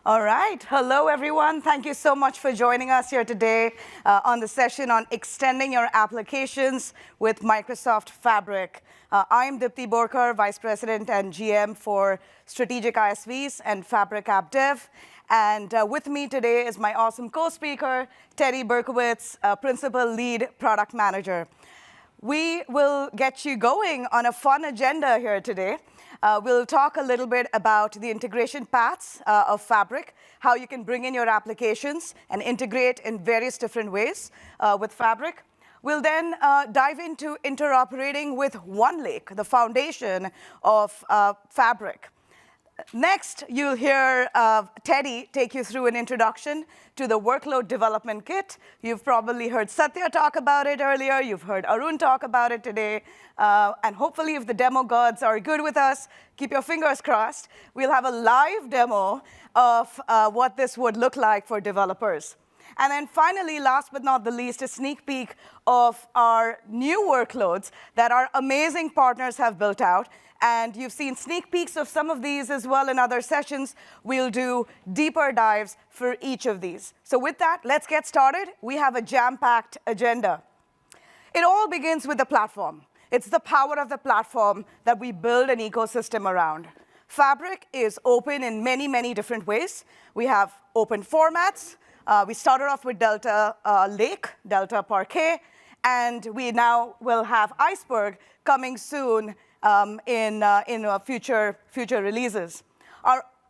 All right. Hello, everyone. Thank you so much for joining us here today on the session on extending your applications with Microsoft Fabric. I'm Dipti Borkar, Vice President and GM for Strategic ISVs and Fabric App Dev. And with me today is my awesome co-speaker, Teddy Berkowitz, Principal Lead Product Manager. We will get you going on a fun agenda here today. We'll talk a little bit about the integration paths of Fabric, how you can bring in your applications and integrate in various different ways with Fabric. We'll then dive into interoperating with OneLake, the foundation of Fabric. Next, you'll hear Teddy take you through an introduction to the Workload Development Kit. You've probably heard Satya talk about it earlier. You've heard Arun talk about it today. And hopefully, if the demo gods are good with us, keep your fingers crossed, we'll have a live demo of what this would look like for developers. And then finally, last but not the least, a sneak peek of our new workloads that our amazing partners have built out. And you've seen sneak peeks of some of these as well in other sessions. We'll do deeper dives for each of these. So with that, let's get started. We have a jam-packed agenda. It all begins with the platform. It's the power of the platform that we build an ecosystem around. Fabric is open in many, many different ways. We have open formats. We started off with Delta Lake, Delta Parquet, and we now will have Iceberg coming soon in future releases.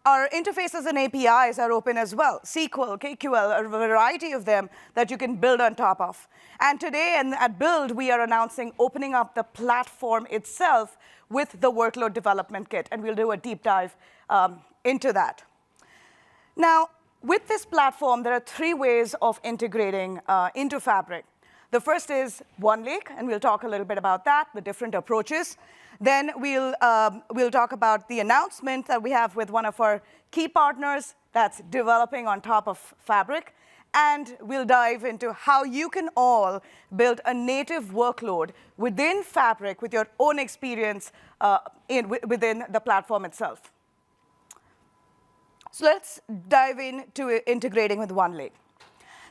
Our interfaces and APIs are open as well. SQL, KQL, a variety of them that you can build on top of. And today at Build, we are announcing opening up the platform itself with the Workload Development Kit, and we'll do a deep dive into that. Now, with this platform, there are three ways of integrating into Fabric. The first is OneLake, and we'll talk a little bit about that, the different approaches. Then we'll talk about the announcement that we have with one of our key partners that's developing on top of Fabric. And we'll dive into how you can all build a native workload within Fabric with your own experience within the platform itself. So let's dive into integrating with OneLake.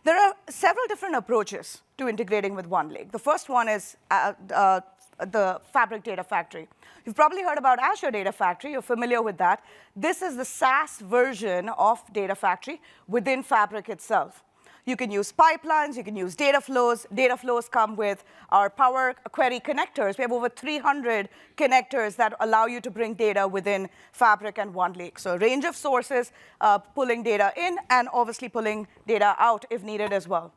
There are several different approaches to integrating with OneLake. The first one is the Fabric Data Factory. You've probably heard about Azure Data Factory. You're familiar with that. This is the SaaS version of Data Factory within Fabric itself. You can use pipelines. You can use data flows. Data flows come with our Power Query connectors. We have over 300 connectors that allow you to bring data within Fabric and OneLake. So a range of sources, pulling data in, and obviously pulling data out if needed as well.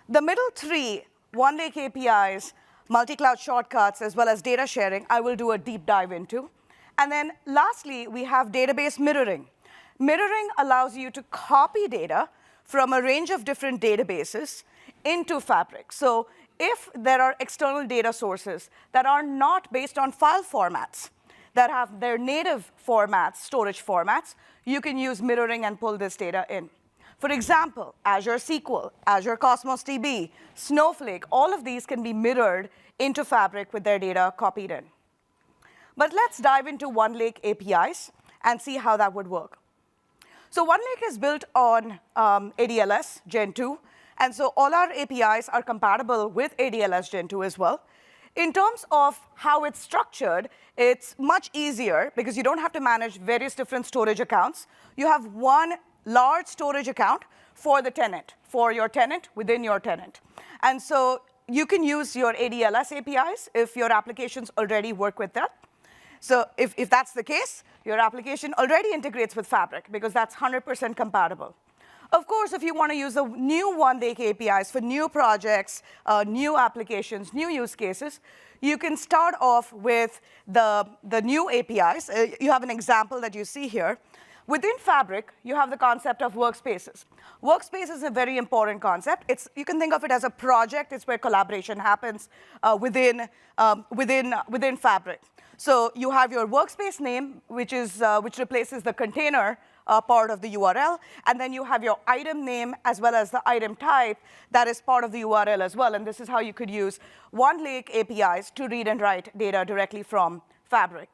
The middle three, OneLake APIs, multi-cloud shortcuts, as well as data sharing, I will do a deep dive into. And then lastly, we have database mirroring. Mirroring allows you to copy data from a range of different databases into Fabric. So if there are external data sources that are not based on file formats, that have their native formats, storage formats, you can use mirroring and pull this data in. For example, Azure SQL, Azure Cosmos DB, Snowflake, all of these can be mirrored into Fabric with their data copied in. But let's dive into OneLake APIs and see how that would work. So OneLake is built on ADLS Gen 2. And so all our APIs are compatible with ADLS Gen 2 as well. In terms of how it's structured, it's much easier because you don't have to manage various different storage accounts. You have one large storage account for the tenant, for your tenant within your tenant. And so you can use your ADLS APIs if your applications already work with that. So if that's the case, your application already integrates with Fabric because that's 100% compatible. Of course, if you want to use the new OneLake APIs for new projects, new applications, new use cases, you can start off with the new APIs. You have an example that you see here. Within Fabric, you have the concept of workspaces. Workspace is a very important concept. You can think of it as a project. It's where collaboration happens within Fabric. So you have your workspace name, which replaces the container part of the URL. And then you have your item name as well as the item type that is part of the URL as well. And this is how you could use OneLake APIs to read and write data directly from Fabric.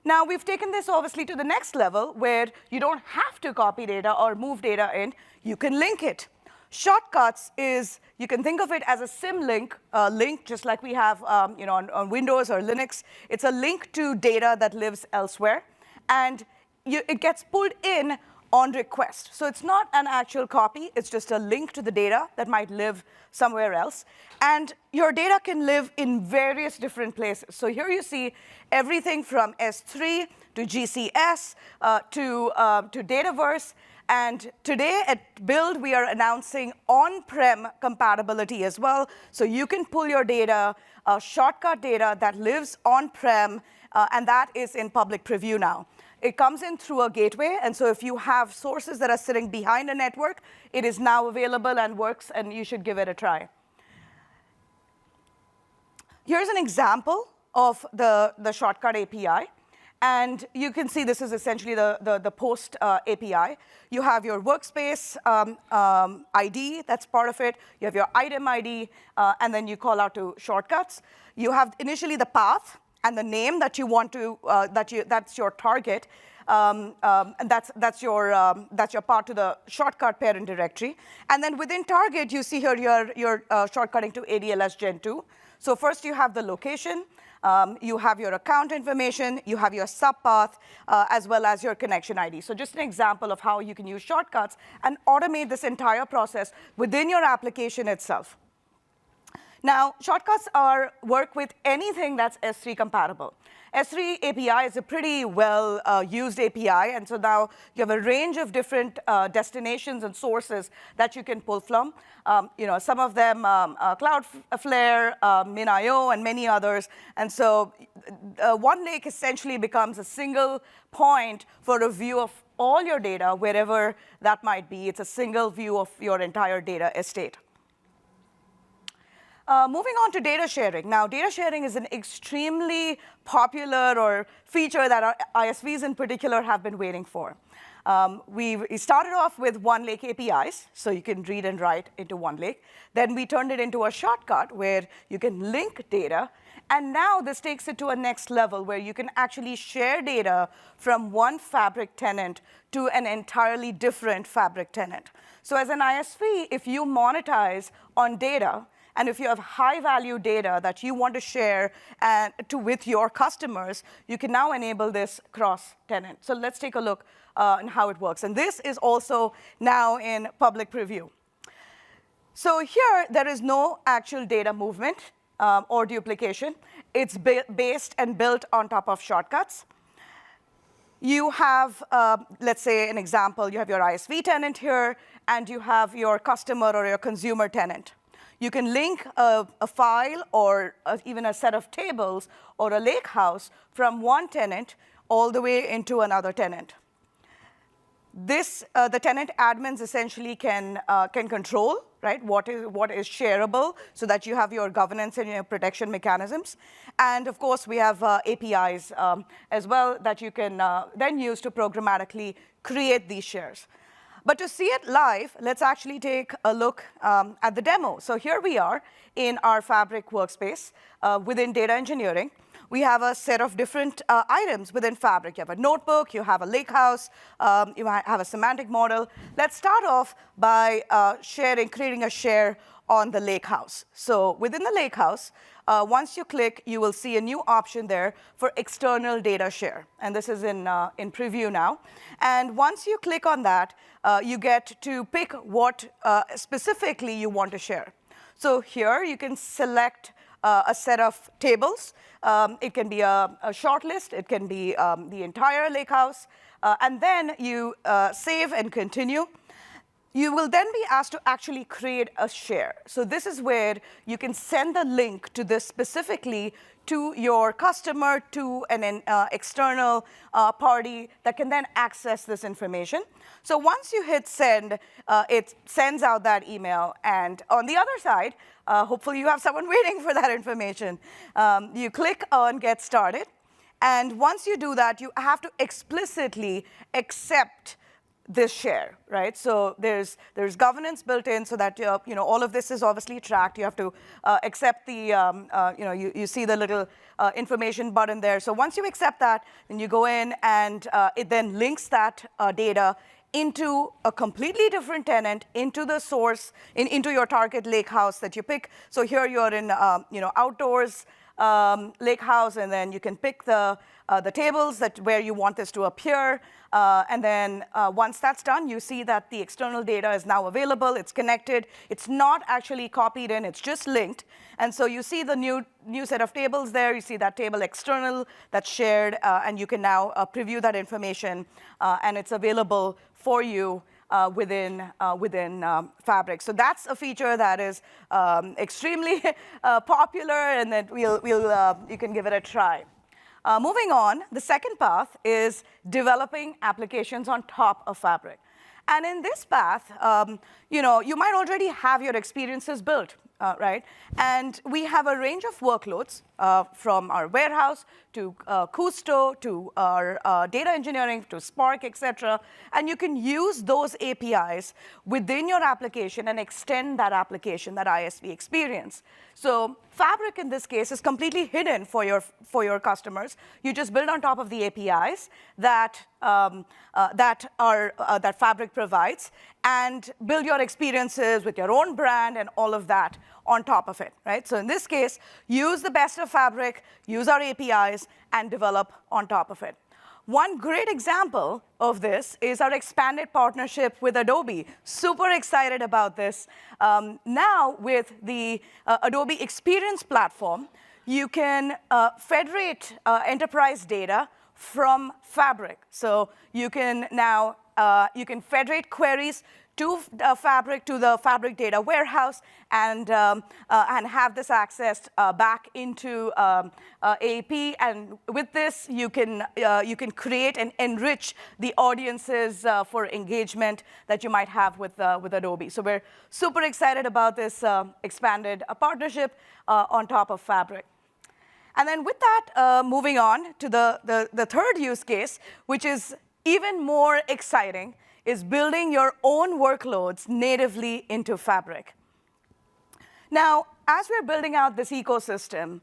Now, we've taken this obviously to the next level where you don't have to copy data or move data in. You can link it. Shortcuts is, you can think of it as a symlink link, just like we have on Windows or Linux. It's a link to data that lives elsewhere. And it gets pulled in on request. So it's not an actual copy. It's just a link to the data that might live somewhere else. And your data can live in various different places. So here you see everything from S3 to GCS to Dataverse. And today at Build, we are announcing on-prem compatibility as well. So you can pull your data, shortcut data that lives on-prem, and that is in public preview now. It comes in through a gateway, and so if you have sources that are sitting behind a network, it is now available and works, and you should give it a try. Here's an example of the shortcut API. And you can see this is essentially the post API. You have your workspace ID, that's part of it. You have your item ID, and then you call out to shortcuts. You have initially the path and the name that you want to, that's your target. And that's your path to the shortcut parent directory. And then within target, you see here you're shortcutting to ADLS Gen 2. So first you have the location. You have your account information, you have your subpath, as well as your connection ID. So just an example of how you can use shortcuts and automate this entire process within your application itself. Now, shortcuts work with anything that's S3 compatible. S3 API is a pretty well-used API, and so now you have a range of different destinations and sources that you can pull from. Some of them, Cloudflare, MinIO, and many others. And so OneLake essentially becomes a single point for a view of all your data, wherever that might be. It's a single view of your entire data estate. Moving on to data sharing. Now, data sharing is an extremely popular feature that our ISVs in particular have been waiting for. We started off with OneLake APIs, so you can read and write into OneLake. Then we turned it into a shortcut where you can link data. And now this takes it to a next level where you can actually share data from one Fabric tenant to an entirely different Fabric tenant. So as an ISV, if you monetize on data, and if you have high-value data that you want to share with your customers, you can now enable this cross-tenant. So let's take a look on how it works. And this is also now in public preview. So here, there is no actual data movement or duplication. It's based and built on top of shortcuts. You have, let's say, an example. You have your ISV tenant here, and you have your customer or your consumer tenant. You can link a file or even a set of tables or a lakehouse from one tenant all the way into another tenant. The tenant admins essentially can control, right, what is shareable so that you have your governance and your protection mechanisms. And of course, we have APIs as well that you can then use to programmatically create these shares. But to see it live, let's actually take a look at the demo. So here we are in our Fabric workspace within data engineering. We have a set of different items within Fabric. You have a notebook, you have a lakehouse, you have a semantic model. Let's start off by creating a share on the lakehouse. So within the lakehouse, once you click, you will see a new option there for external data share. And this is in preview now. And once you click on that, you get to pick what specifically you want to share. So here, you can select a set of tables. It can be a short list. It can be the entire lakehouse. And then you save and continue. You will then be asked to actually create a share. So this is where you can send the link to this specifically to your customer, to an external party that can then access this information. So once you hit send, it sends out that email. And on the other side, hopefully you have someone waiting for that information. You click on Get Started. And once you do that, you have to explicitly accept this share, right? So there's governance built in so that all of this is obviously tracked. You have to accept the you see the little information button there. So once you accept that, then you go in and it then links that data into a completely different tenant, into the source, into your target lake house that you pick. So here you're in outdoors lake house, and then you can pick the tables where you want this to appear. And then once that's done, you see that the external data is now available. It's connected. It's not actually copied in. It's just linked. And so you see the new set of tables there. You see that table external that's shared, and you can now preview that information, and it's available for you within Fabric. So that's a feature that is extremely popular, and that you can give it a try. Moving on, the second path is developing applications on top of Fabric. And in this path, you might already have your experiences built, right? And we have a range of workloads from our warehouse to Kusto to our data engineering to Spark, et cetera. And you can use those APIs within your application and extend that application, that ISV experience. So Fabric, in this case, is completely hidden for your customers. You just build on top of the APIs that Fabric provides, and build your experiences with your own brand and all of that on top of it, right? So in this case, use the best of Fabric, use our APIs, and develop on top of it. One great example of this is our expanded partnership with Adobe. Super excited about this. Now, with the Adobe Experience Platform, you can federate enterprise data from Fabric. So you can now federate queries to Fabric, to the Fabric data warehouse, and have this accessed back into AEP. And with this, you can create and enrich the audiences for engagement that you might have with Adobe. So we're super excited about this expanded partnership on top of Fabric. And then with that, moving on to the third use case, which is even more exciting, is building your own workloads natively into Fabric. Now, as we're building out this ecosystem,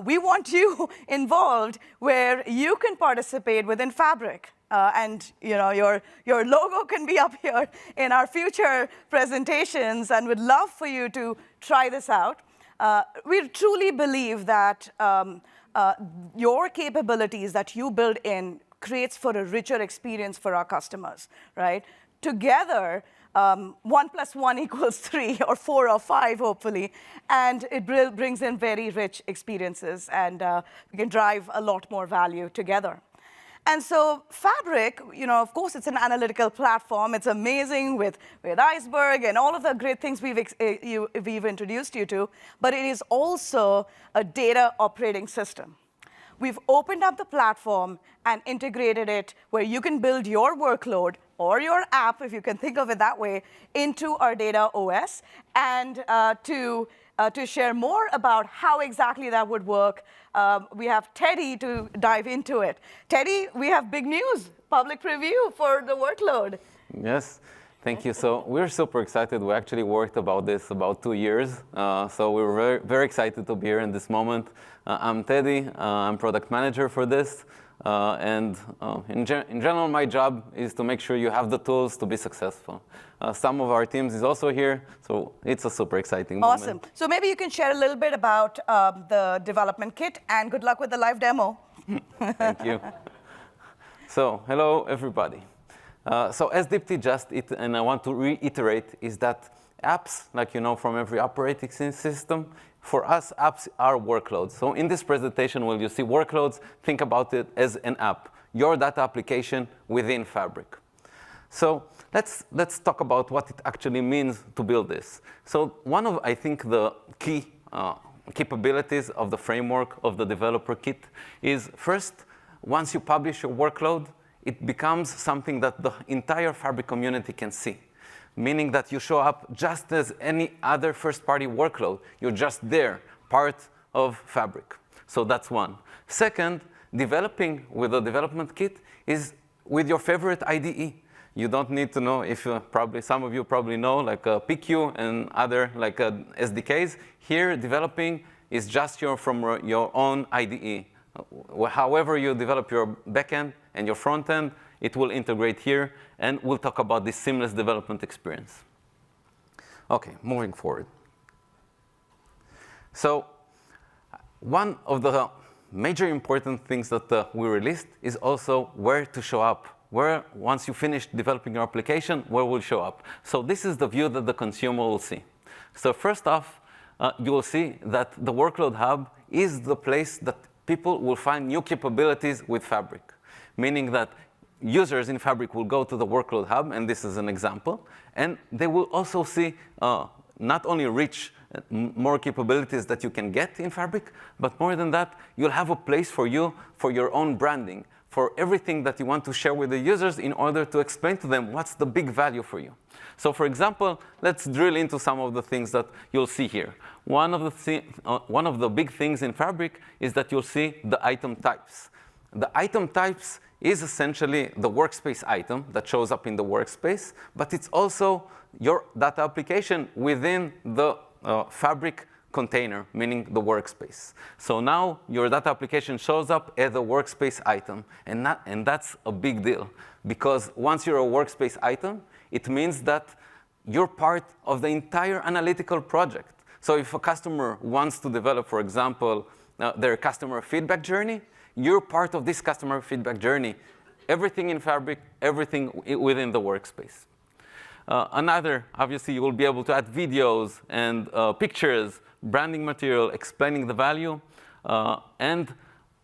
we want you involved where you can participate within Fabric. And your logo can be up here in our future presentations, and we'd love for you to try this out. We truly believe that your capabilities that you build in creates for a richer experience for our customers, right? Together, 1 + 1 = 3 or 4 or 5, hopefully, and it brings in very rich experiences, and we can drive a lot more value together. And so Fabric, of course, it's an analytical platform. It's amazing with Iceberg and all of the great things we've introduced you to, but it is also a data operating system. We've opened up the platform and integrated it where you can build your workload or your app, if you can think of it that way, into our data OS. And to share more about how exactly that would work, we have Teddy to dive into it. Teddy, we have big news, public preview for the workload. Yes. Thank you. So we're super excited. We actually worked about this about 2 years. So we're very, very excited to be here in this moment. I'm Teddy. I'm product manager for this. And in general, my job is to make sure you have the tools to be successful. Some of our teams is also here. So it's a super exciting moment. Awesome. So maybe you can share a little bit about the development kit, and good luck with the live demo. Thank you. So hello, everybody. So as Deepti just, and I want to reiterate, is that apps, like you know from every operating system, for us, apps are workloads. So in this presentation, when you see workloads, think about it as an app, your data application within Fabric. So let's talk about what it actually means to build this. So one of, I think, the key capabilities of the framework of the developer kit is, first, once you publish your workload, it becomes something that the entire Fabric community can see, meaning that you show up just as any other first-party workload. You're just there, part of Fabric. So that's one. Second, developing with a development kit is with your favorite IDE. You don't need to know if probably some of you probably know like PQ and other like SDKs. Here, developing is just from your own IDE. However you develop your backend and your front end, it will integrate here, and we'll talk about this seamless development experience. Okay, moving forward. So one of the major important things that we released is also where to show up. Where, once you finish developing your application, where will show up? So this is the view that the consumer will see. So first off, you will see that the Workload Hub is the place that people will find new capabilities with Fabric, meaning that users in Fabric will go to the Workload Hub, and this is an example, and they will also see not only rich more capabilities that you can get in Fabric, but more than that, you'll have a place for you for your own branding, for everything that you want to share with the users in order to explain to them what's the big value for you. So for example, let's drill into some of the things that you'll see here. One of the big things in Fabric is that you'll see the item types. The item types is essentially the workspace item that shows up in the workspace, but it's also your data application within the Fabric container, meaning the workspace. So now your data application shows up as a workspace item, and that's a big deal, because once you're a workspace item, it means that you're part of the entire analytical project. So if a customer wants to develop, for example, their customer feedback journey, you're part of this customer feedback journey. Everything in Fabric, everything within the workspace. Obviously, you will be able to add videos and pictures, branding material, explaining the value. And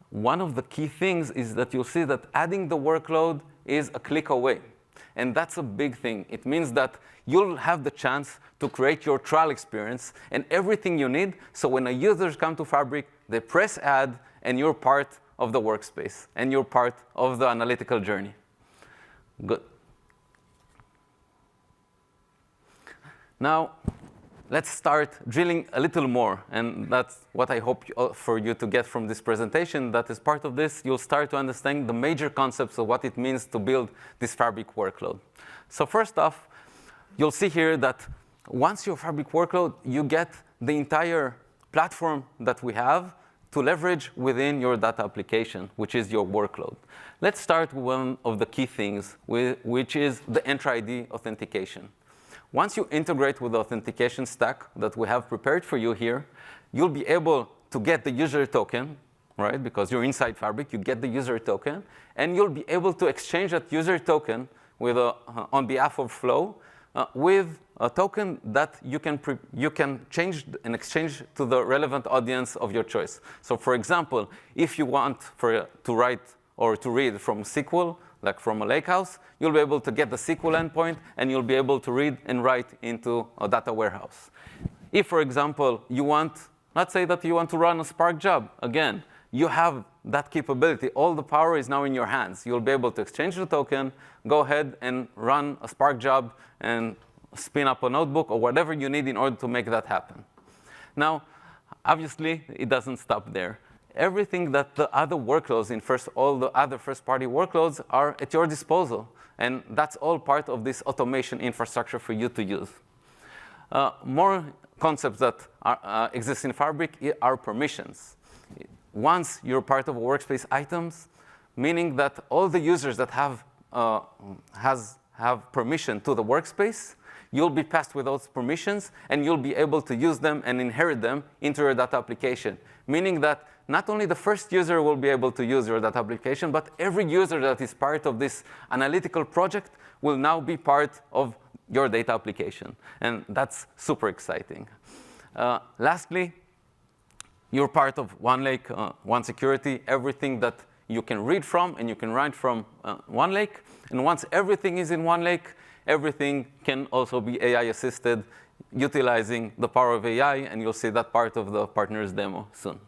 one of the key things is that you'll see that adding the workload is a click away. And that's a big thing. It means that you'll have the chance to create your trial experience and everything you need. So when a user comes to Fabric, they press add, and you're part of the workspace, and you're part of the analytical journey. Good. Now, let's start drilling a little more. And that's what I hope for you to get from this presentation. That as part of this, you'll start to understand the major concepts of what it means to build this Fabric workload. So first off, you'll see here that once your Fabric workload, you get the entire platform that we have to leverage within your data application, which is your workload. Let's start with one of the key things, which is the Entra ID authentication. Once you integrate with the authentication stack that we have prepared for you here, you'll be able to get the user token, right? Because you're inside Fabric, you get the user token, and you'll be able to exchange that user token with on behalf of Flow with a token that you can change and exchange to the relevant audience of your choice. So for example, if you want to write or to read from SQL, like from a lakehouse, you'll be able to get the SQL endpoint, and you'll be able to read and write into a data warehouse. If, for example, let's say that you want to run a Spark job, again, you have that capability. All the power is now in your hands. You'll be able to exchange the token, go ahead and run a Spark job, and spin up a notebook or whatever you need in order to make that happen. Now, obviously, it doesn't stop there. Everything that the other workloads all the other first-party workloads are at your disposal. And that's all part of this automation infrastructure for you to use. More concepts that exist in Fabric are permissions. Once you're part of a workspace items, meaning that all the users that have permission to the workspace, you'll be passed with those permissions, and you'll be able to use them and inherit them into your data application, meaning that not only the first user will be able to use your data application, but every user that is part of this analytical project will now be part of your data application. And that's super exciting. Lastly, you're part of OneLake, OneSecurity, everything that you can read from and you can write from OneLake. And once everything is in OneLake, everything can also be AI-assisted, utilizing the power of AI, and you'll see that part of the partners demo soon.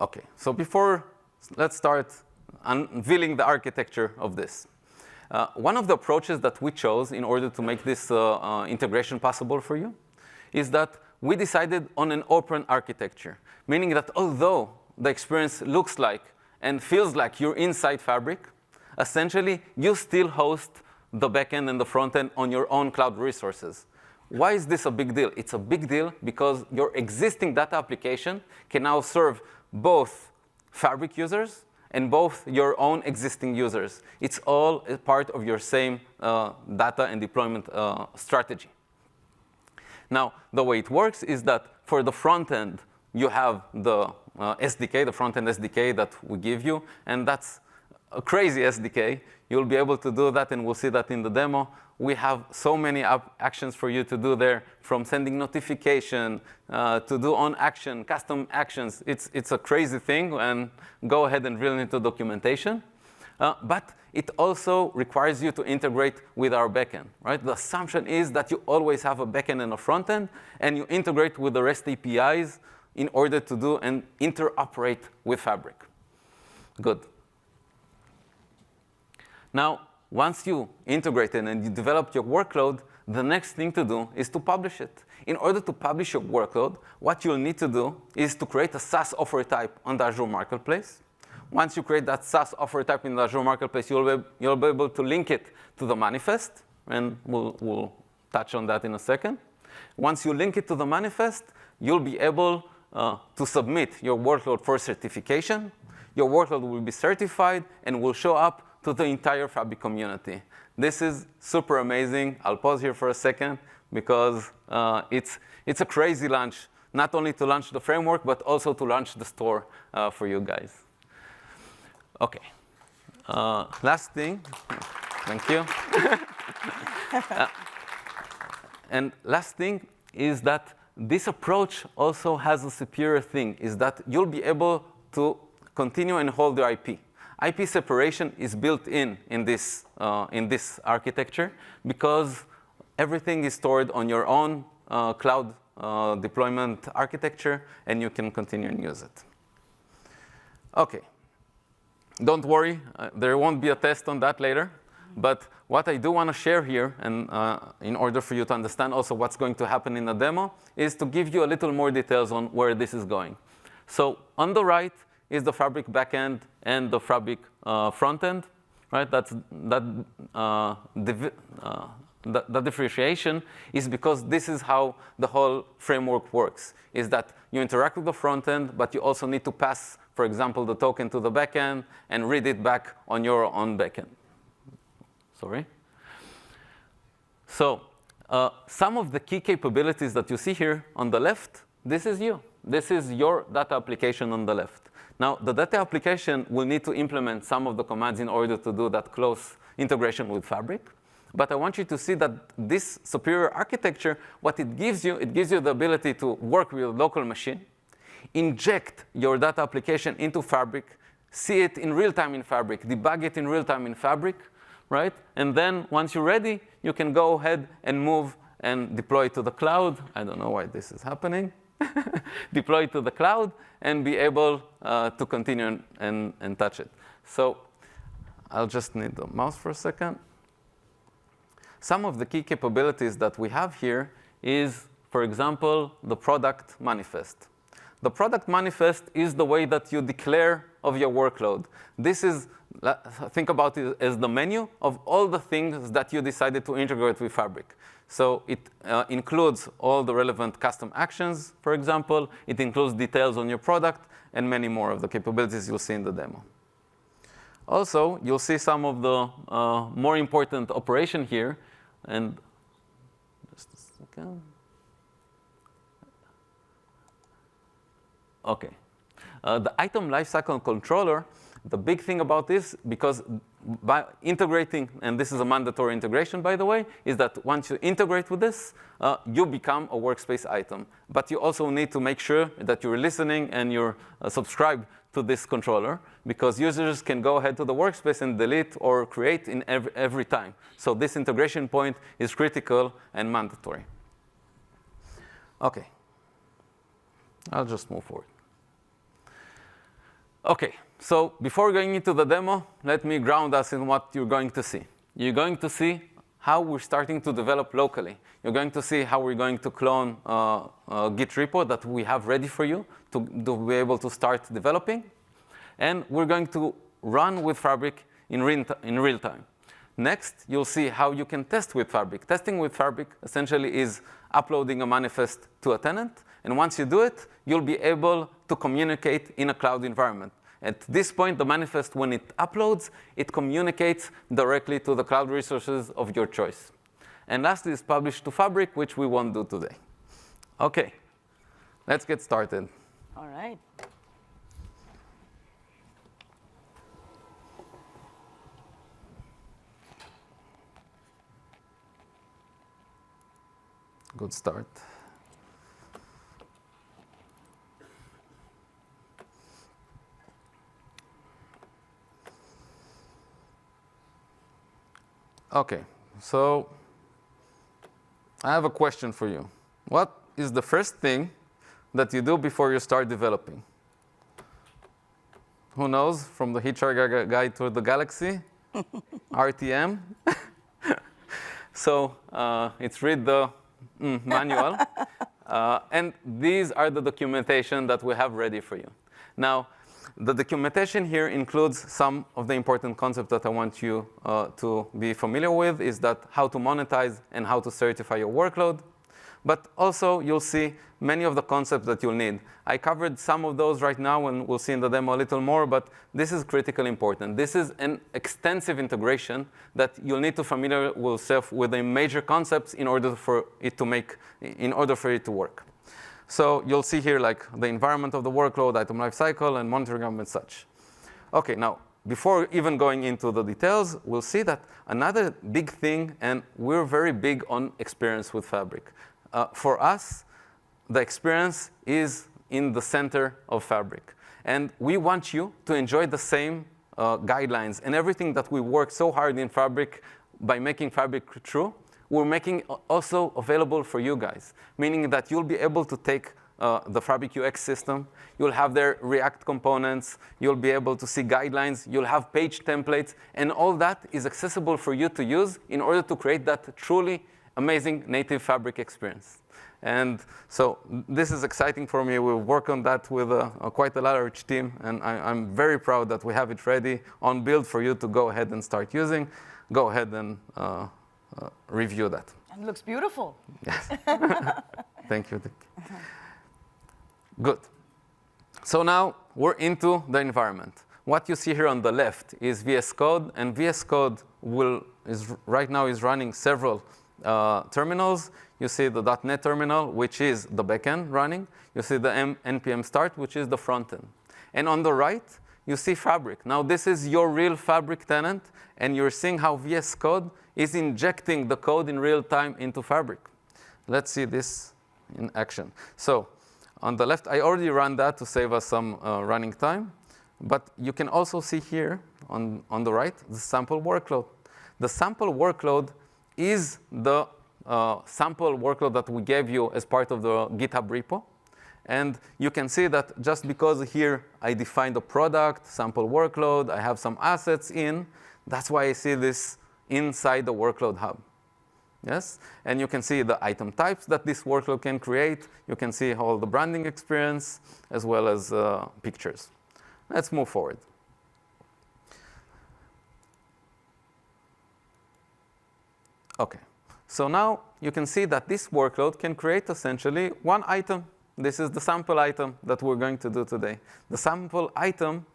OK, so let's start unveiling the architecture of this. One of the approaches that we chose in order to make this integration possible for you is that we decided on an open architecture, meaning that although the experience looks like and feels like you're inside Fabric, essentially, you still host the backend and the front end on your own cloud resources. Why is this a big deal? It's a big deal because your existing data application can now serve both Fabric users and both your own existing users. It's all a part of your same data and deployment strategy. Now, the way it works is that for the front end, you have the SDK, the front-end SDK that we give you, and that's a crazy SDK. You'll be able to do that, and we'll see that in the demo. We have so many actions for you to do there, from sending notification to do on action, custom actions. It's a crazy thing, and go ahead and drill into documentation. But it also requires you to integrate with our backend, right? The assumption is that you always have a backend and a front end, and you integrate with the REST APIs in order to do and interoperate with Fabric. Good. Now, once you integrate it and you develop your workload, the next thing to do is to publish it. In order to publish your workload, what you'll need to do is to create a SaaS offer type on the Azure Marketplace. Once you create that SaaS offer type in the Azure Marketplace, you'll be able to link it to the manifest, and we'll touch on that in a second. Once you link it to the manifest, you'll be able to submit your workload for certification. Your workload will be certified and will show up to the entire Fabric community. This is super amazing. I'll pause here for a second because it's a crazy launch, not only to launch the framework, but also to launch the store for you guys. OK. Last thing. Thank you. And last thing is that this approach also has a superior thing, is that you'll be able to continue and hold your IP. IP separation is built in this architecture because everything is stored on your own cloud deployment architecture, and you can continue and use it. OK. Don't worry. There won't be a test on that later. But what I do want to share here, and in order for you to understand also what's going to happen in the demo, is to give you a little more details on where this is going. So on the right is the Fabric backend and the Fabric front end, right? The differentiation is because this is how the whole framework works, is that you interact with the front end, but you also need to pass, for example, the token to the backend and read it back on your own backend. Sorry. So some of the key capabilities that you see here on the left, this is you. This is your data application on the left. Now, the data application will need to implement some of the commands in order to do that close integration with Fabric. But I want you to see that this superior architecture, what it gives you the ability to work with a local machine, inject your data application into Fabric, see it in real time in Fabric, debug it in real time in Fabric, right? And then once you're ready, you can go ahead and move and deploy it to the cloud. I don't know why this is happening. Deploy it to the cloud and be able to continue and touch it. So I'll just need the mouse for a second. Some of the key capabilities that we have here is, for example, the product manifest. The product manifest is the way that you declare of your workload. This is, think about it as the menu of all the things that you decided to integrate with Fabric. So it includes all the relevant custom actions, for example. It includes details on your product and many more of the capabilities you'll see in the demo. Also, you'll see some of the more important operation here. And just a second. OK. The item lifecycle controller, the big thing about this, because by integrating, and this is a mandatory integration, by the way, is that once you integrate with this, you become a workspace item. But you also need to make sure that you're listening and you're subscribed to this controller, because users can go ahead to the workspace and delete or create in every time. So this integration point is critical and mandatory. OK. I'll just move forward. OK. So before going into the demo, let me ground us in what you're going to see. You're going to see how we're starting to develop locally. You're going to see how we're going to clone a Git repo that we have ready for you to be able to start developing. And we're going to run with Fabric in real time. Next, you'll see how you can test with Fabric. Testing with Fabric essentially is uploading a manifest to a tenant. And once you do it, you'll be able to communicate in a cloud environment. At this point, the manifest, when it uploads, it communicates directly to the cloud resources of your choice. And lastly is published to Fabric, which we won't do today. OK, let's get started. All right. Good start. OK, so I have a question for you. What is the first thing that you do before you start developing? Who knows? From the Hitchhiker Guide to the Galaxy? RTM? So it's read the manual. And these are the documentation that we have ready for you. Now, the documentation here includes some of the important concepts that I want you to be familiar with, is that how to monetize and how to certify your workload. But also, you'll see many of the concepts that you'll need. I covered some of those right now, and we'll see in the demo a little more. But this is critically important. This is an extensive integration that you'll need to familiar yourself with the major concepts in order for it to work. So you'll see here like the environment of the workload, item lifecycle, and monitoring and such. OK, now, before even going into the details, we'll see that another big thing, and we're very big on experience with Fabric. For us, the experience is in the center of Fabric. And we want you to enjoy the same guidelines and everything that we work so hard in Fabric by making Fabric true. We're making also available for you guys, meaning that you'll be able to take the Fabric UX system. You'll have their React components. You'll be able to see guidelines. You'll have page templates. And all that is accessible for you to use in order to create that truly amazing native Fabric experience. And so this is exciting for me. We'll work on that with quite a large team. And I'm very proud that we have it ready on build for you to go ahead and start using. Go ahead and review that. And it looks beautiful. Yes. Thank you. Good. So now we're into the environment. What you see here on the left is VS Code. And VS Code right now is running several terminals. You see the .NET terminal, which is the backend running. You see the npm start, which is the front end. And on the right, you see Fabric. Now, this is your real Fabric tenant. And you're seeing how VS Code is injecting the code in real time into Fabric. Let's see this in action. So on the left, I already ran that to save us some running time. But you can also see here on the right the sample workload. The sample workload is the sample workload that we gave you as part of the GitHub repo. And you can see that just because here I defined a product, sample workload, I have some assets in, that's why I see this inside the workload hub. Yes? And you can see the item types that this workload can create. You can see all the branding experience, as well as pictures. Let's move forward. OK. So now you can see that this workload can create essentially one item. This is the sample item that we're going to do today. The sample item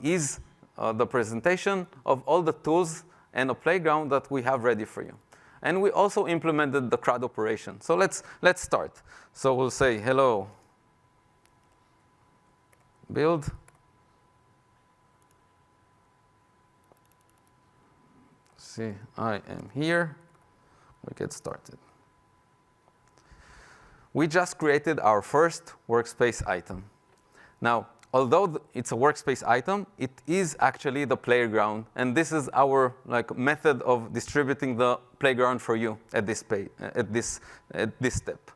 is the presentation of all the tools and a playground that we have ready for you. And we also implemented the CRUD operation. So let's start. So we'll say, hello, build. See, I am here. We get started. We just created our first workspace item. Now, although it's a workspace item, it is actually the playground. And this is our method of distributing the playground for you at this step.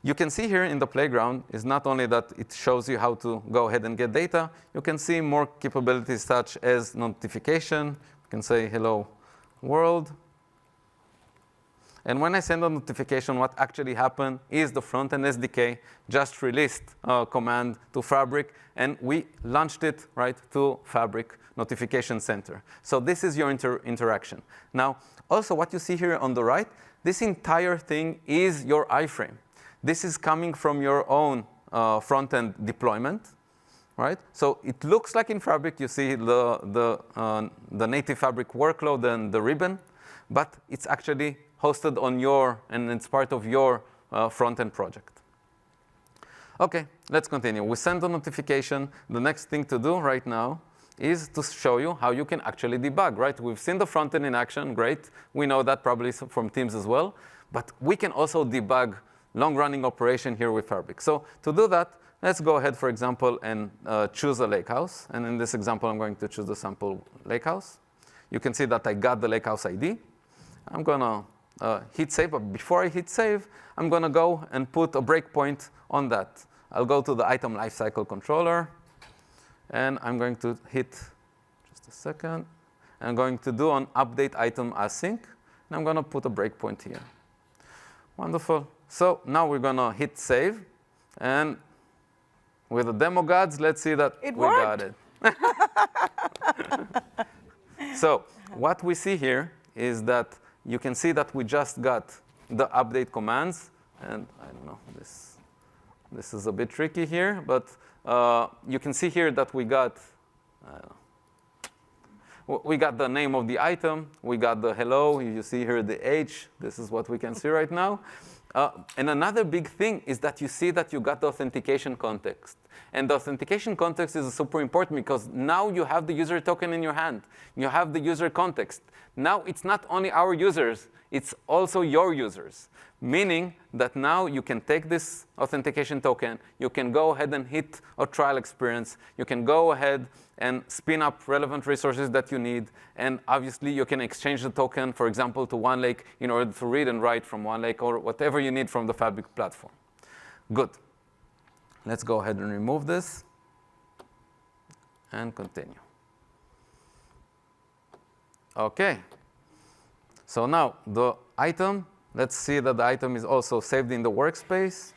You can see here in the playground is not only that it shows you how to go ahead and get data. You can see more capabilities such as notification. You can say hello world. And when I send a notification, what actually happened is the front-end SDK just released a command to Fabric, and we launched it right to Fabric Notification Center. So this is your interaction. Now, also what you see here on the right, this entire thing is your iframe. This is coming from your own front-end deployment, right? So it looks like in Fabric you see the native Fabric workload and the ribbon, but it's actually hosted on your, and it's part of your front-end project. OK, let's continue. We send a notification. The next thing to do right now is to show you how you can actually debug, right? We've seen the front-end in action. Great. We know that probably from Teams as well. But we can also debug long-running operation here with Fabric. So to do that, let's go ahead, for example, and choose a lakehouse. And in this example, I'm going to choose the sample lakehouse. You can see that I got the lakehouse ID. I'm going to hit save. But before I hit save, I'm going to go and put a breakpoint on that. I'll go to the item lifecycle controller. And I'm going to hit, just a second. I'm going to do an update item async. And I'm going to put a breakpoint here. Wonderful. So now we're going to hit save. And with the demo gods, let's see that we got it. So what we see here is that you can see that we just got the update commands. And I don't know, this is a bit tricky here. But you can see here that we got the name of the item. We got the hello. You see here the H. This is what we can see right now. And another big thing is that you see that you got the authentication context. And the authentication context is super important because now you have the user token in your hand. You have the user context. Now it's not only our users. It's also your users. Meaning that now you can take this authentication token. You can go ahead and hit a trial experience. You can go ahead and spin up relevant resources that you need. And obviously, you can exchange the token, for example, to OneLake in order to read and write from OneLake or whatever you need from the Fabric platform. Good. Let's go ahead and remove this and continue. OK. So now the item, let's see that the item is also saved in the workspace.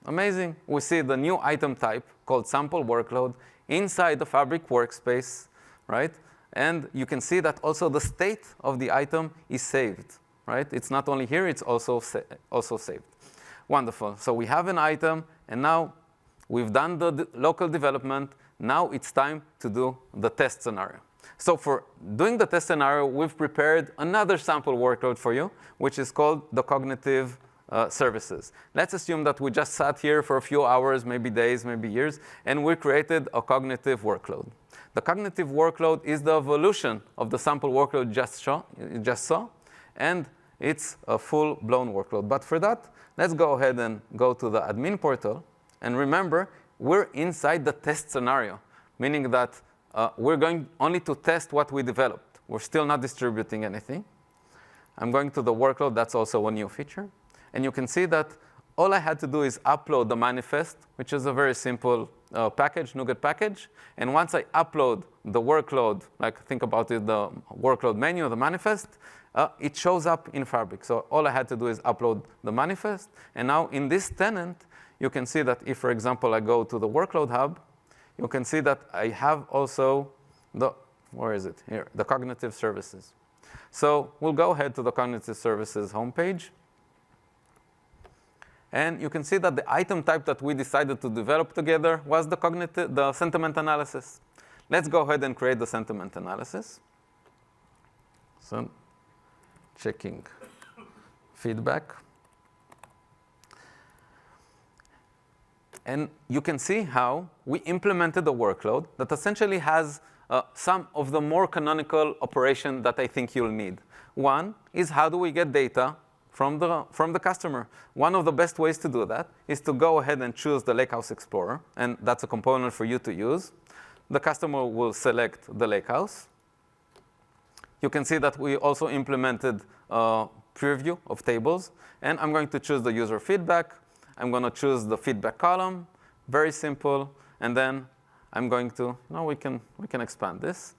Amazing. We see the new item type called sample workload inside the Fabric workspace, right? And you can see that also the state of the item is saved, right? It's not only here, it's also saved. Wonderful. So we have an item, and now we've done the local development. Now it's time to do the test scenario. So for doing the test scenario, we've prepared another sample workload for you, which is called the cognitive services. Let's assume that we just sat here for a few hours, maybe days, maybe years, and we created a cognitive workload. The cognitive workload is the evolution of the sample workload you just saw, and it's a full-blown workload. But for that, let's go ahead and go to the admin portal. And remember, we're inside the test scenario, meaning that we're going only to test what we developed. We're still not distributing anything. I'm going to the workload. That's also a new feature. And you can see that all I had to do is upload the manifest, which is a very simple package, NuGet package. And once I upload the workload, like think about it, the workload menu, the manifest, it shows up in Fabric. So all I had to do is upload the manifest. And now in this tenant, you can see that if, for example, I go to the workload hub, you can see that I have also the, where is it? Here, the cognitive services. So we'll go ahead to the cognitive services homepage. And you can see that the item type that we decided to develop together was the sentiment analysis. Let's go ahead and create the sentiment analysis. So checking feedback. And you can see how we implemented a workload that essentially has some of the more canonical operation that I think you'll need. One is how do we get data from the customer. One of the best ways to do that is to go ahead and choose the Lakehouse Explorer. And that's a component for you to use. The customer will select the Lakehouse. You can see that we also implemented a preview of tables. And I'm going to choose the user feedback. I'm going to choose the feedback column. Very simple. And then I'm going to, now we can expand this.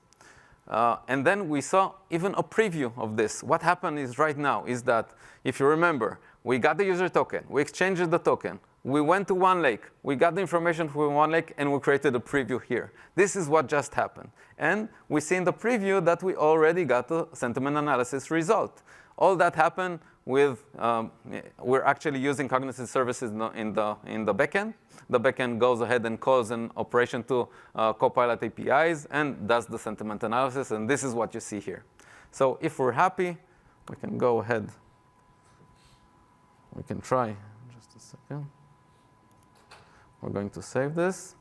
And then we saw even a preview of this. What happened is right now is that, if you remember, we got the user token, we exchanged the token, we went to OneLake, we got the information from OneLake, and we created a preview here. This is what just happened. And we see in the preview that we already got the sentiment analysis result. All that happened with, we're actually using Cognizant services in the backend. The backend goes ahead and calls an operation to Copilot APIs and does the sentiment analysis, and this is what you see here. So if we're happy, we can go ahead. We can try. Just a second. We're going to save this.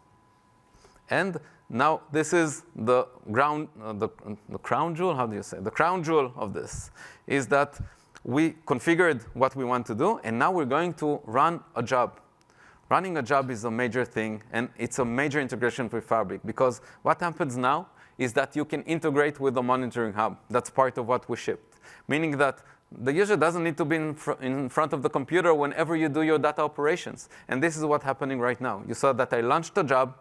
And now this is the crown jewel. How do you say? The crown jewel of this is that we configured what we want to do, and now we're going to run a job. Running a job is a major thing, and it's a major integration with Fabric, because what happens now is that you can integrate with the monitoring hub. That's part of what we shipped, meaning that the user doesn't need to be in front of the computer whenever you do your data operations. And this is what's happening right now. You saw that I launched a job.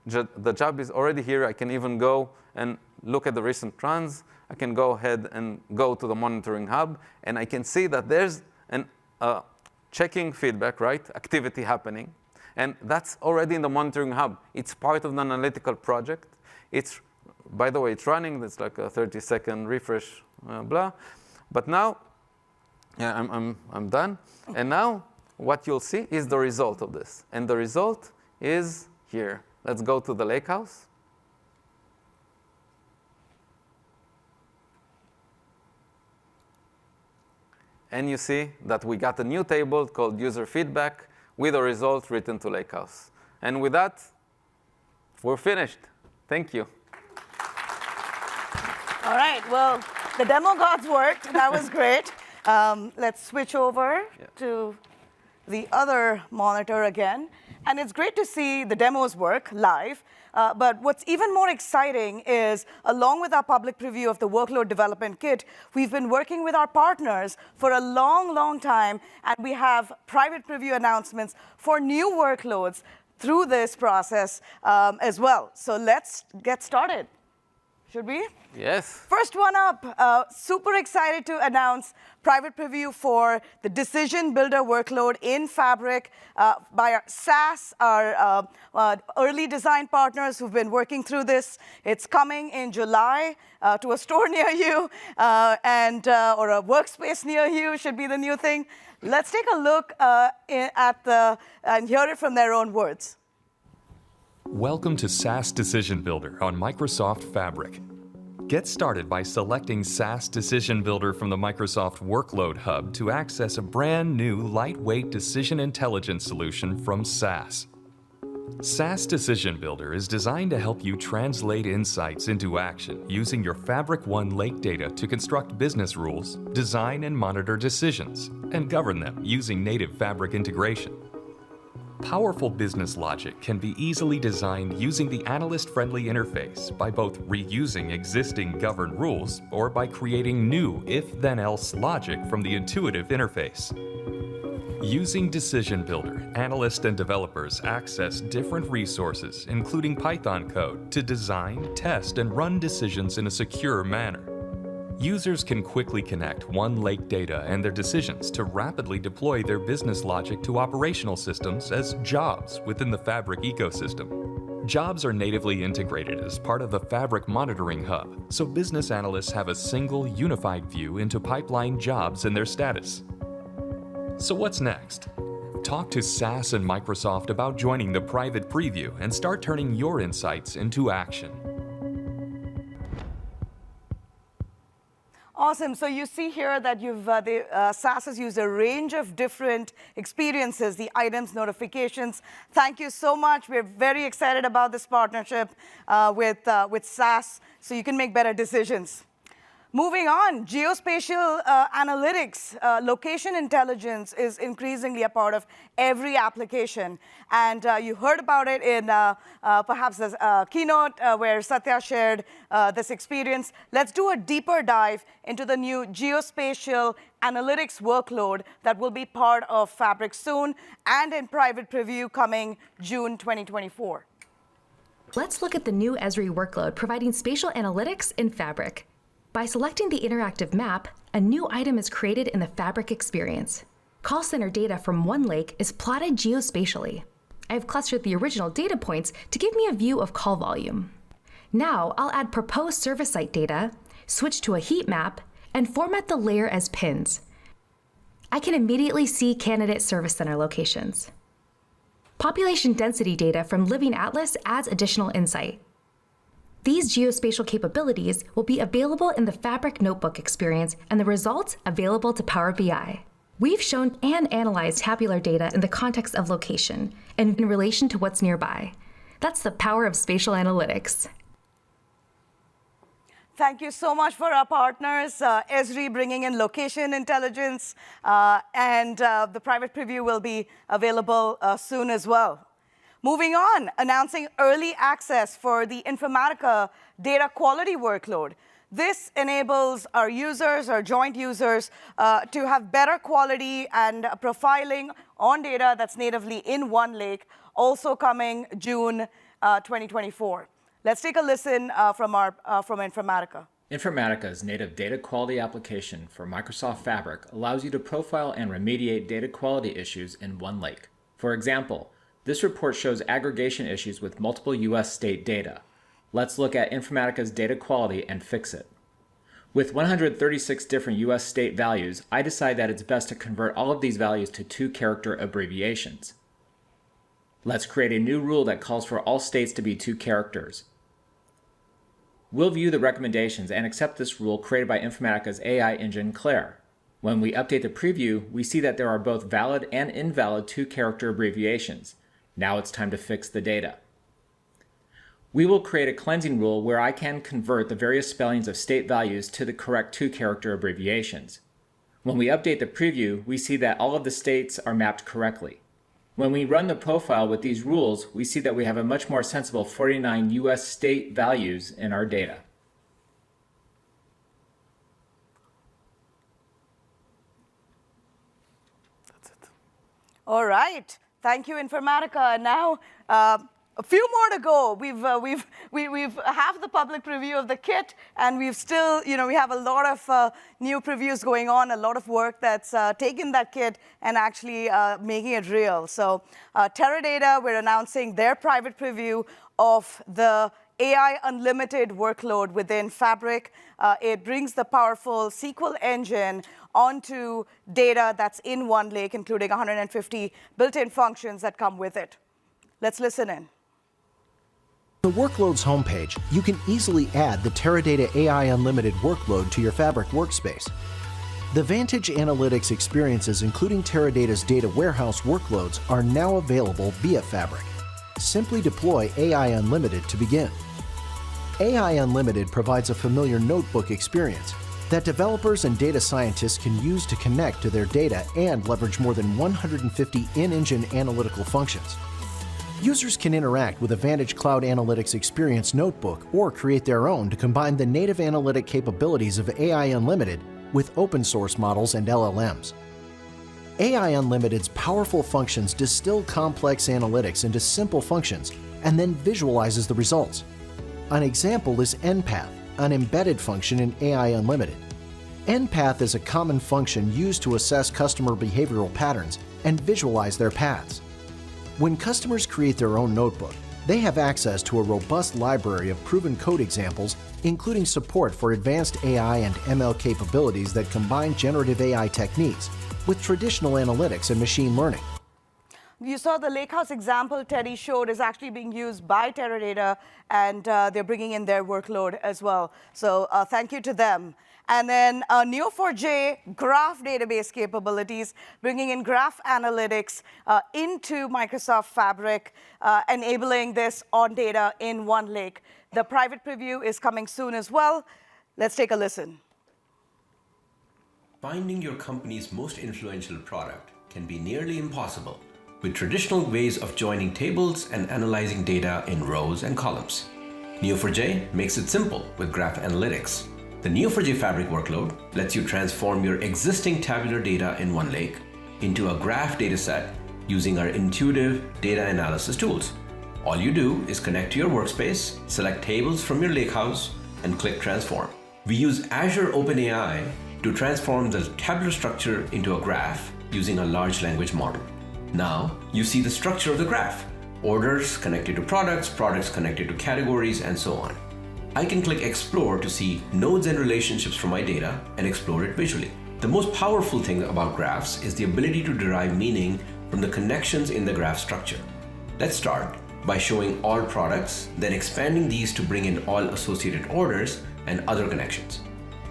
The job is already here. I can even go and look at the recent runs. I can go ahead and go to the monitoring hub, and I can see that there's an checking feedback, right? Activity happening. And that's already in the monitoring hub. It's part of the analytical project. It's, by the way, it's running. It's like a 30-second refresh, blah. But now, yeah, I'm done. And now what you'll see is the result of this. And the result is here. Let's go to the Lakehouse. And you see that we got a new table called user feedback with a result written to Lakehouse. And with that, we're finished. Thank you. All right, well, the demo gods worked. That was great. Let's switch over to the other monitor again. And it's great to see the demos work live. But what's even more exciting is, along with our public preview of the Workload Development Kit, we've been working with our partners for a long, long time. And we have private preview announcements for new workloads through this process as well. So let's get started. Should we? Yes. First one up, super excited to announce private preview for the Decision Builder workload in Fabric by our SAS, our early design partners who've been working through this. It's coming in July to a store near you, or a workspace near you should be the new thing. Let's take a look and hear it from their own words. Welcome to SAS Decision Builder on Microsoft Fabric. Get started by selecting SAS Decision Builder from the Microsoft Workload Hub to access a brand new lightweight decision intelligence solution from SAS. SAS Decision Builder is designed to help you translate insights into action using your Fabric One Lake data to construct business rules, design and monitor decisions, and govern them using native Fabric integration. Powerful business logic can be easily designed using the analyst-friendly interface by both reusing existing governed rules or by creating new if-then-else logic from the intuitive interface. Using Decision Builder, analysts and developers access different resources, including Python code, to design, test, and run decisions in a secure manner. Users can quickly connect OneLake data and their decisions to rapidly deploy their business logic to operational systems as jobs within the Fabric ecosystem. Jobs are natively integrated as part of the Fabric Monitoring Hub, so business analysts have a single, unified view into pipeline jobs and their status. So what's next? Talk to SAS and Microsoft about joining the private preview and start turning your insights into action. Awesome. So you see here that SAS has used a range of different experiences, the items, notifications. Thank you so much. We're very excited about this partnership with SAS, so you can make better decisions. Moving on, geospatial analytics, location intelligence is increasingly a part of every application. And you heard about it in perhaps this keynote where Satya shared this experience. Let's do a deeper dive into the new geospatial analytics workload that will be part of Fabric soon and in private preview coming June 2024. Let's look at the new Esri workload providing spatial analytics in Fabric. By selecting the interactive map, a new item is created in the Fabric experience. Call center data from OneLake is plotted geospatially. I've clustered the original data points to give me a view of call volume. Now I'll add proposed service site data, switch to a heat map, and format the layer as pins. I can immediately see candidate service center locations. Population density data from Living Atlas adds additional insight. These geospatial capabilities will be available in the Fabric Notebook experience and the results available to Power BI. We've shown and analyzed tabular data in the context of location and in relation to what's nearby. That's the power of spatial analytics. Thank you so much for our partners, Esri bringing in location intelligence, and the private preview will be available soon as well. Moving on, announcing early access for the Informatica data quality workload. This enables our users, our joint users, to have better quality and profiling on data that's natively in OneLake, also coming June 2024. Let's take a listen from Informatica. Informatica's native data quality application for Microsoft Fabric allows you to profile and remediate data quality issues in OneLake. For example, this report shows aggregation issues with multiple US state data. Let's look at Informatica's data quality and fix it. With 136 different US state values, I decide that it's best to convert all of these values to 2-character abbreviations. Let's create a new rule that calls for all states to be 2 characters. We'll view the recommendations and accept this rule created by Informatica's AI engine, Claire. When we update the preview, we see that there are both valid and invalid 2-character abbreviations. Now it's time to fix the data. We will create a cleansing rule where I can convert the various spellings of state values to the correct 2-character abbreviations. When we update the preview, we see that all of the states are mapped correctly. When we run the profile with these rules, we see that we have a much more sensible 49 US state values in our data. That's it. All right. Thank you, Informatica. Now, a few more to go. We've half the public preview of the kit, and we've still, we have a lot of new previews going on, a lot of work that's taken that kit and actually making it real. So Teradata, we're announcing their private preview of the AI Unlimited workload within Fabric. It brings the powerful SQL engine onto data that's in OneLake, including 150 built-in functions that come with it. Let's listen in. On the Workloads homepage, you can easily add the Teradata AI Unlimited workload to your Fabric workspace. The Vantage Analytics experiences, including Teradata's data warehouse workloads, are now available via Fabric. Simply deploy AI Unlimited to begin. AI Unlimited provides a familiar notebook experience that developers and data scientists can use to connect to their data and leverage more than 150 in-engine analytical functions. Users can interact with a Vantage Cloud Analytics Experience notebook or create their own to combine the native analytic capabilities of AI Unlimited with open source models and LLMs. AI Unlimited's powerful functions distill complex analytics into simple functions and then visualizes the results. An example is NPath, an embedded function in AI Unlimited. NPath is a common function used to assess customer behavioral patterns and visualize their paths. When customers create their own notebook, they have access to a robust library of proven code examples, including support for advanced AI and ML capabilities that combine generative AI techniques with traditional analytics and machine learning. You saw the Lakehouse example Teddy showed is actually being used by Teradata, and they're bringing in their workload as well. So thank you to them. And then Neo4j graph database capabilities, bringing in graph analytics into Microsoft Fabric, enabling this on data in OneLake. The private preview is coming soon as well. Let's take a listen. Finding your company's most influential product can be nearly impossible with traditional ways of joining tables and analyzing data in rows and columns. Neo4j makes it simple with graph analytics. The Neo4j Fabric workload lets you transform your existing tabular data in OneLake into a graph dataset using our intuitive data analysis tools. All you do is connect to your workspace, select tables from your lakehouse, and click Transform. We use Azure OpenAI to transform the tabular structure into a graph using a large language model. Now, you see the structure of the graph. Orders connected to products, products connected to categories, and so on. I can click Explore to see nodes and relationships from my data and explore it visually. The most powerful thing about graphs is the ability to derive meaning from the connections in the graph structure. Let's start by showing all products, then expanding these to bring in all associated orders and other connections.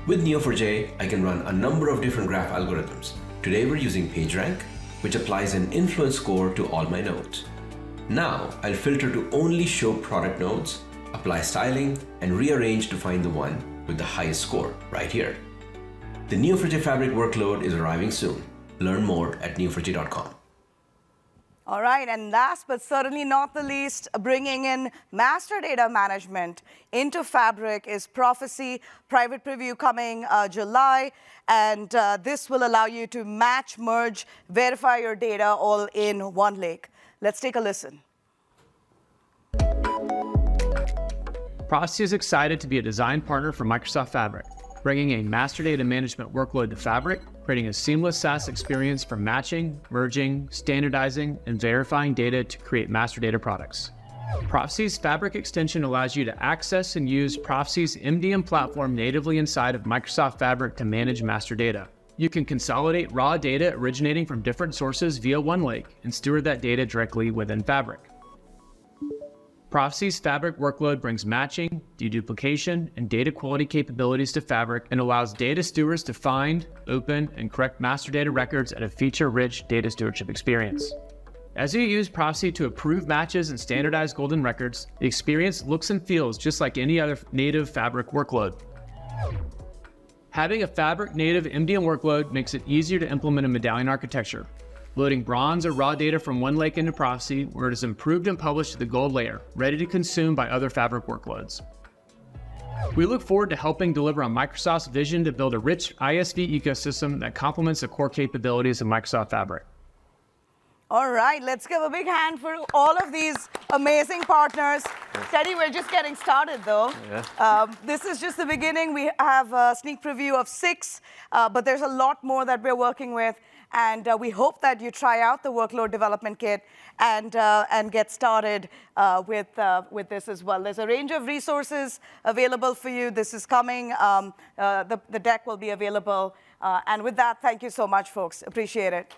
With Neo4j, I can run a number of different graph algorithms. Today we're using PageRank, which applies an influence score to all my nodes. Now I'll filter to only show product nodes, apply styling, and rearrange to find the one with the highest score right here. The Neo4j Fabric workload is arriving soon. Learn more at neo4j.com. All right, and last but certainly not the least, bringing in master data management into Fabric is Prophecy. Private preview coming July, and this will allow you to match, merge, verify your data all in one lake. Let's take a listen. Prophecy is excited to be a design partner for Microsoft Fabric, bringing a master data management workload to Fabric, creating a seamless SaaS experience for matching, merging, standardizing, and verifying data to create master data products. Prophecy's Fabric extension allows you to access and use Prophecy's MDM platform natively inside of Microsoft Fabric to manage master data. You can consolidate raw data originating from different sources via one lake and steward that data directly within Fabric. Prophecy's Fabric workload brings matching, deduplication, and data quality capabilities to Fabric and allows data stewards to find, open, and correct master data records at a feature-rich data stewardship experience. As you use Prophecy to approve matches and standardize golden records, the experience looks and feels just like any other native Fabric workload. Having a Fabric native MDM workload makes it easier to implement a medallion architecture, loading bronze or raw data from one lake into Prophecy, where it is improved and published to the gold layer, ready to consume by other Fabric workloads. We look forward to helping deliver on Microsoft's vision to build a rich ISV ecosystem that complements the core capabilities of Microsoft Fabric. All right, let's give a big hand for all of these amazing partners. Teddy, we're just getting started, though. This is just the beginning. We have a sneak preview of 6, but there's a lot more that we're working with. And we hope that you try out the Workload Development Kit and get started with this as well. There's a range of resources available for you. This is coming. The deck will be available. And with that, thank you so much, folks. Appreciate it.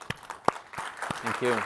Thank you.